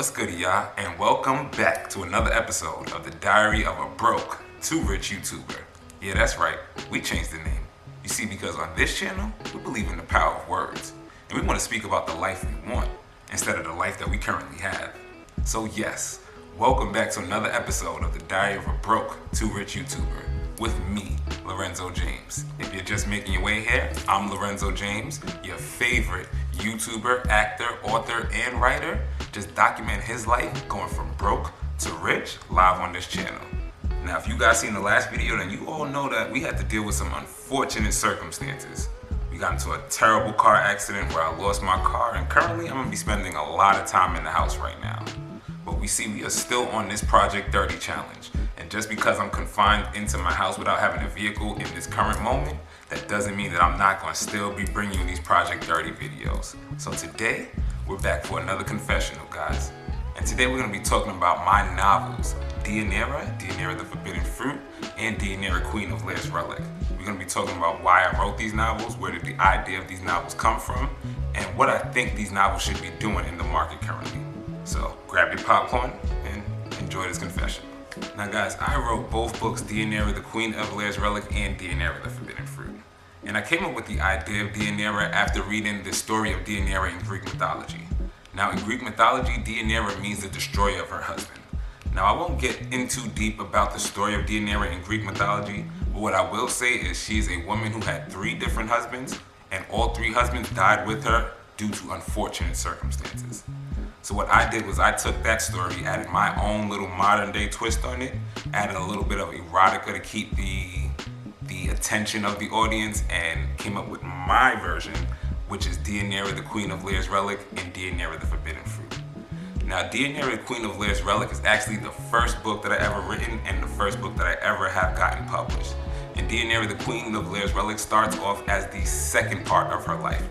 What's good, y'all, and welcome back to another episode of the Diary of a Broke Too Rich YouTuber. Yeah, that's right, we changed the name. You see, because on this channel, we believe in the power of words, and we want to speak about the life we want instead of the life that we currently have. So yes, welcome back to another episode of the Diary of a Broke Too Rich YouTuber with me, Lorenzo James. If you're just making your way here, I'm Lorenzo James, your favorite YouTuber, actor, author, and writer, just document his life going from broke to rich live on this channel. Now, if you guys seen the last video, then you all know that we had to deal with some unfortunate circumstances. We got into a terrible car accident where I lost my car, and currently I'm gonna be spending a lot of time in the house right now. But we see we are still on this Project 30 challenge. And just because I'm confined into my house without having a vehicle in this current moment, that doesn't mean that I'm not going to still be bringing you these Project 30 videos. So today, we're back for another confessional, guys. And today we're going to be talking about my novels, Deianira, Deianira the Forbidden Fruit, and Deianira, Queen of Laires, Rellik. We're going to be talking about why I wrote these novels, where did the idea of these novels come from, and what I think these novels should be doing in the market currently. So grab your popcorn and enjoy this confession. Now guys, I wrote both books, Deianira, the Queen of Laires, Rellik, and Deianira, the Forbidden Fruit. And I came up with the idea of Deianira after reading the story of Deianira in Greek mythology. Now in Greek mythology, Deianira means the destroyer of her husband. Now I won't get in too deep about the story of Deianira in Greek mythology, but what I will say is she's a woman who had 3 different husbands, and all 3 husbands died with her due to unfortunate circumstances. So what I did was I took that story, added my own little modern day twist on it, added a little bit of erotica to keep the attention of the audience, and came up with my version, which is Deianira, the Queen of Laires, Rellik, and Deianira, the Forbidden Fruit. Now, Deianira, the Queen of Laires, Rellik is actually the first book that I ever written and the first book that I ever have gotten published. And Deianira, the Queen of Laires, Rellik starts off as the second part of her life.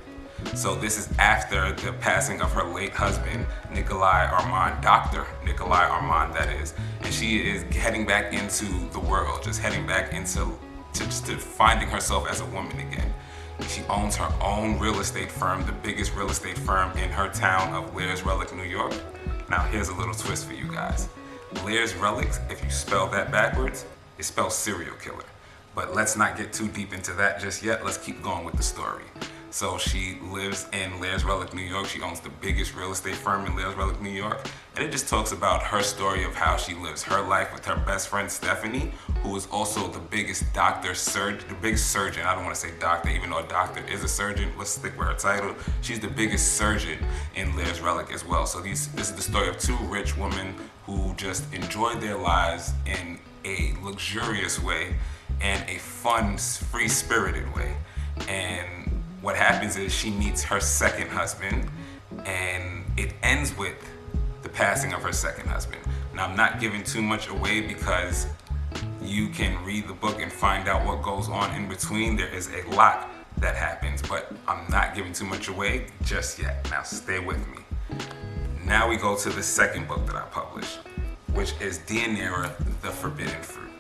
So this is after the passing of her late husband, Nikolai Armand, Dr. Nikolai Armand, that is. And she is heading back into the world, just heading back into to finding herself as a woman again. She owns her own real estate firm, the biggest real estate firm in her town of Laires, Rellik, New York. Now here's a little twist for you guys. Laires, Rellik, if you spell that backwards, it spells serial killer. But let's not get too deep into that just yet. Let's keep going with the story. So she lives in Laires, Rellik, New York. She owns the biggest real estate firm in Laires, Rellik, New York. And it just talks about her story of how she lives her life with her best friend, Stephanie, who is also the biggest the biggest surgeon. I don't want to say doctor, even though a doctor is a surgeon. Let's stick with her title. She's the biggest surgeon in Laires, Rellik as well. So this is the story of 2 rich women who just enjoy their lives in a luxurious way and a fun, free-spirited way. And what happens is she meets her second husband, and it ends with the passing of her second husband. Now, I'm not giving too much away because you can read the book and find out what goes on in between. There is a lot that happens, but I'm not giving too much away just yet. Now, stay with me. Now we go to the second book that I published, which is Deianira, the Forbidden Fruit.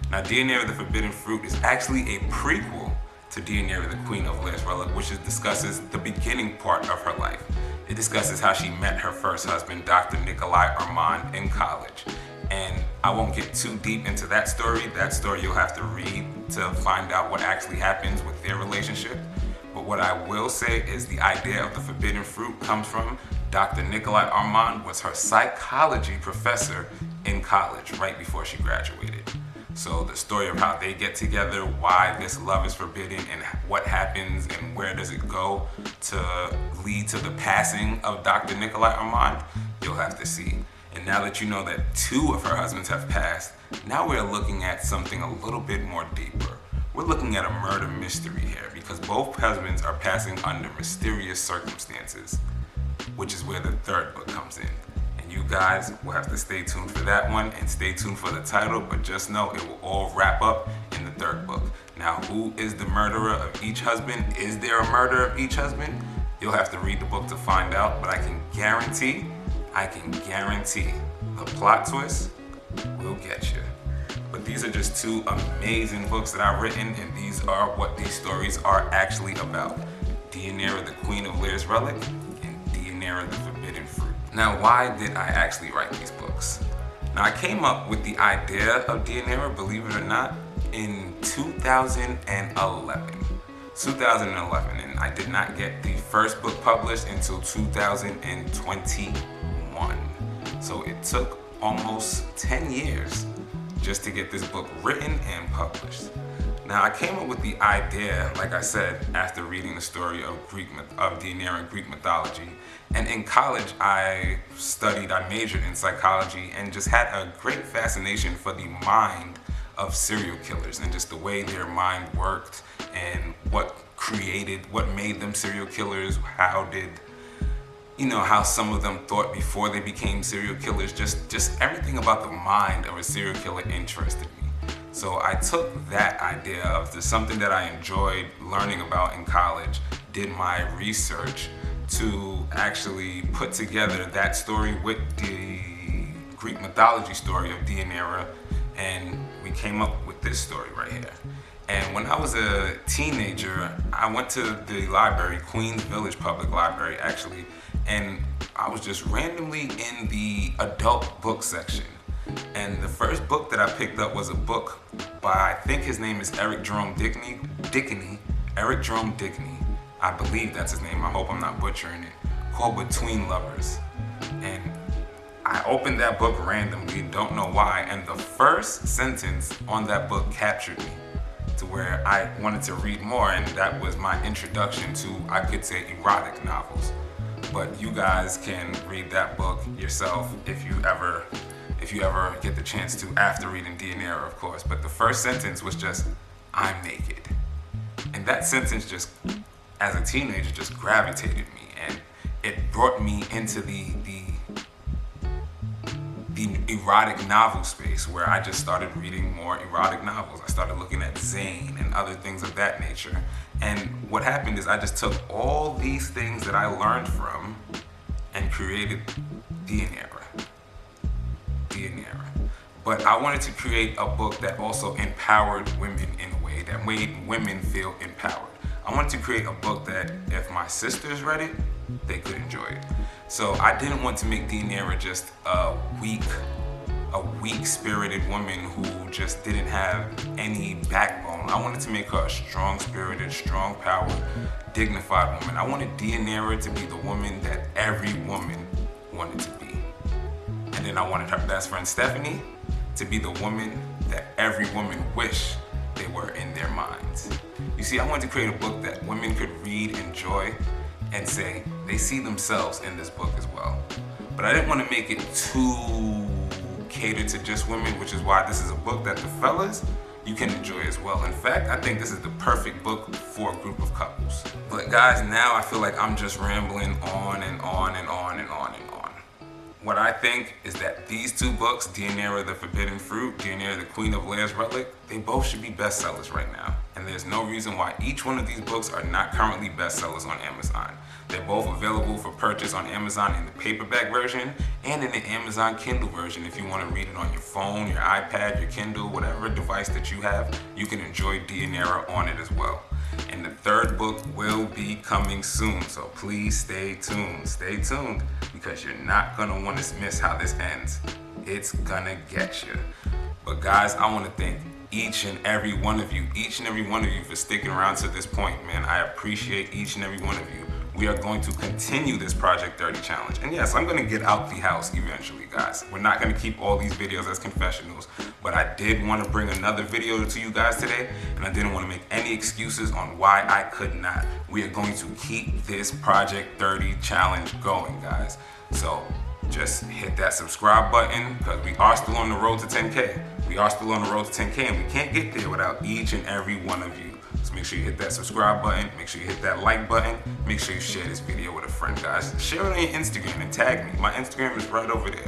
Now, Deianira, the Forbidden Fruit is actually a prequel to Deianira, the Queen of Laires, Rellik, which discusses the beginning part of her life. It discusses how she met her first husband, Dr. Nikolai Armand, in college. And I won't get too deep into that story. That story you'll have to read to find out what actually happens with their relationship. But what I will say is the idea of the forbidden fruit comes from Dr. Nikolai Armand was her psychology professor in college right before she graduated. So the story of how they get together, why this love is forbidden, and what happens and where does it go to lead to the passing of Dr. Nikolai Armand, you'll have to see. And now that you know that 2 of her husbands have passed, now we're looking at something a little bit more deeper. We're looking at a murder mystery here because both husbands are passing under mysterious circumstances, which is where the 3rd book comes in. You guys will have to stay tuned for that one and stay tuned for the title, but just know it will all wrap up in the 3rd book. Now, who is the murderer of each husband? Is there a murder of each husband? You'll have to read the book to find out, but I can guarantee the plot twist will get you. But these are just 2 amazing books that I've written, and these are what these stories are actually about. Deianira, the Queen of Laires, Rellik, and Deianira, the Forbidden Fruit. Now, why did I actually write these books? Now, I came up with the idea of Deianira, believe it or not, in 2011. 2011, and I did not get the first book published until 2021. So it took almost 10 years just to get this book written and published. Now, I came up with the idea, like I said, after reading the story of Deianira in Greek mythology. And in college, I majored in psychology and just had a great fascination for the mind of serial killers and just the way their mind worked and what made them serial killers, how some of them thought before they became serial killers, just everything about the mind of a serial killer interested me. So I took that idea of something that I enjoyed learning about in college, did my research to actually put together that story with the Greek mythology story of Deianira, and we came up with this story right here. And when I was a teenager, I went to the library, Queens Village Public Library actually, and I was just randomly in the adult book section. And the first book that I picked up was a book by, I think his name is Eric Jerome Dickney. I believe that's his name, I hope I'm not butchering it, called Between Lovers. And I opened that book randomly, don't know why, and the first sentence on that book captured me to where I wanted to read more, and that was my introduction to, I could say, erotic novels. But you guys can read that book yourself if you ever get the chance to, after reading Deianira, of course. But the first sentence was just, "I'm naked." And that sentence just, as a teenager, just gravitated me, and it brought me into the erotic novel space, where I just started reading more erotic novels. I started looking at Zane and other things of that nature. And what happened is I just took all these things that I learned from and created Deianira. But I wanted to create a book that also empowered women in a way that made women feel empowered. I wanted to create a book that if my sisters read it, they could enjoy it. So I didn't want to make Deianira just a weak-spirited woman who just didn't have any backbone. I wanted to make her a strong-spirited, strong-powered, dignified woman. I wanted Deianira to be the woman that every woman wanted to be. And then I wanted her best friend Stephanie to be the woman that every woman wished they were in their minds. You see, I wanted to create a book that women could read, enjoy, and say they see themselves in this book as well. But I didn't want to make it too catered to just women, which is why this is a book that the fellas, you can enjoy as well. In fact, I think this is the perfect book for a group of couples. But guys, now I feel like I'm just rambling on and on and on and on and on. What I think is that these two books, Deianira the Forbidden Fruit, Deianira the Queen of Laires Rellik, they both should be bestsellers right now. And there's no reason why each one of these books are not currently bestsellers on Amazon. They're both available for purchase on Amazon in the paperback version and in the Amazon Kindle version. If you want to read it on your phone, your iPad, your Kindle, whatever device that you have, you can enjoy Deianira on it as well. And the third book will be coming soon, so please stay tuned. Stay tuned, because you're not gonna want to miss how this ends. It's gonna get you. But guys, I want to thank each and every one of you for sticking around to this point, man. I appreciate each and every one of you. We are going to continue this Project 30 challenge. And yes, I'm gonna get out the house eventually, guys. We're not gonna keep all these videos as confessionals, but I did want to bring another video to you guys today, and I didn't want to make any excuses on why I could not. We are going to keep this Project 30 challenge going, guys. So just hit that subscribe button, because we are still on the road to 10K. We are still on the road to 10K, and we can't get there without each and every one of you. So make sure you hit that subscribe button, make sure you hit that like button, make sure you share this video with a friend, guys. Share it on your Instagram and tag me. My Instagram is right over there.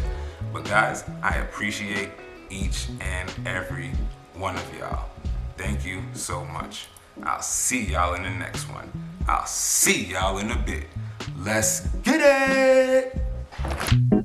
But guys, I appreciate each and every one of y'all. Thank you so much. I'll see y'all in the next one. I'll see y'all in a bit. Let's get it!